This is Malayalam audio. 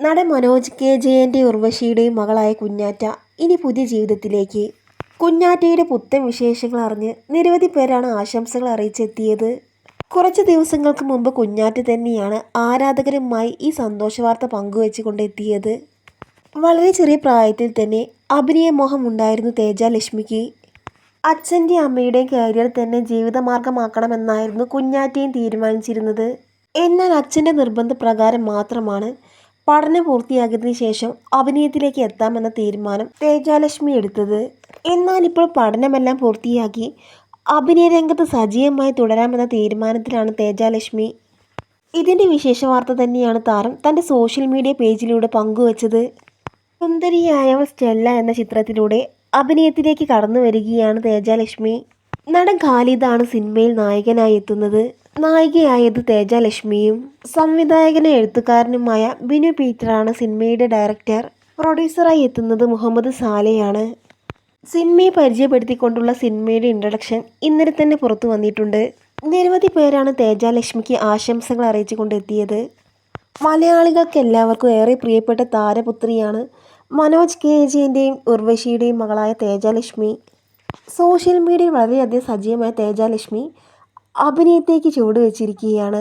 നടൻ മനോജ് കെ ജയൻ്റെയും ഉർവശിയുടെയും മകളായ കുഞ്ഞാറ്റ ഇനി പുതിയ ജീവിതത്തിലേക്ക്. കുഞ്ഞാറ്റയുടെ പുത്തൻ വിശേഷങ്ങൾ അറിഞ്ഞ് നിരവധി പേരാണ് ആശംസകൾ അറിയിച്ചെത്തിയത്. കുറച്ച് ദിവസങ്ങൾക്ക് മുമ്പ് കുഞ്ഞാറ്റ തന്നെയാണ് ആരാധകരുമായി ഈ സന്തോഷവാർത്ത പങ്കുവെച്ചുകൊണ്ടെത്തിയത്. വളരെ ചെറിയ പ്രായത്തിൽ തന്നെ അഭിനയമോഹം ഉണ്ടായിരുന്നു തേജാലക്ഷ്മിക്ക്. അച്ഛൻ്റെയും അമ്മയുടെയും കരിയർ തന്നെ ജീവിതമാർഗമാക്കണമെന്നായിരുന്നു കുഞ്ഞാറ്റയും തീരുമാനിച്ചിരുന്നത്. എന്നാൽ അച്ഛൻ്റെ നിർബന്ധപ്രകാരം മാത്രമാണ് പഠനം പൂർത്തിയാക്കിയതിനു ശേഷം അഭിനയത്തിലേക്ക് എത്താമെന്ന തീരുമാനം തേജാലക്ഷ്മി എടുത്തത്. എന്നാൽ ഇപ്പോൾ പഠനമെല്ലാം പൂർത്തിയാക്കി അഭിനയ രംഗത്ത് സജീവമായി തുടരാമെന്ന തീരുമാനത്തിലാണ് തേജാലക്ഷ്മി. ഇതിൻ്റെ വിശേഷ വാർത്ത തന്നെയാണ് താരം തൻ്റെ സോഷ്യൽ മീഡിയ പേജിലൂടെ പങ്കുവച്ചത്. സുന്ദരിയായവൾ സ്റ്റെല്ല എന്ന ചിത്രത്തിലൂടെ അഭിനയത്തിലേക്ക് കടന്നു വരികയാണ് തേജാലക്ഷ്മി. നടൻ ഖാലിദാണ് സിനിമയിൽ നായകനായി എത്തുന്നത്. നായികയായത് തേജാലക്ഷ്മിയും. സംവിധായകനും എഴുത്തുകാരനുമായ ബിനു പീറ്ററാണ് സിനിമയുടെ ഡയറക്ടർ. പ്രൊഡ്യൂസറായി എത്തുന്നത് മുഹമ്മദ് സാലെയാണ്. സിനിമയെ പരിചയപ്പെടുത്തിക്കൊണ്ടുള്ള സിനിമയുടെ ഇൻട്രൊഡക്ഷൻ ഇന്നലെ തന്നെ പുറത്തു വന്നിട്ടുണ്ട്. നിരവധി പേരാണ് തേജാലക്ഷ്മിക്ക് ആശംസകൾ അറിയിച്ചുകൊണ്ടെത്തിയത്. മലയാളികൾക്ക് എല്ലാവർക്കും ഏറെ പ്രിയപ്പെട്ട താരപുത്രിയാണ് മനോജ് കെ ജയൻ്റെയും ഉർവശിയുടെയും മകളായ തേജാലക്ഷ്മി. സോഷ്യൽ മീഡിയയിൽ വളരെയധികം സജീവമായ തേജാലക്ഷ്മി അഭിനയത്തേക്ക് ചുവടുവെച്ചിരിക്കുകയാണ്.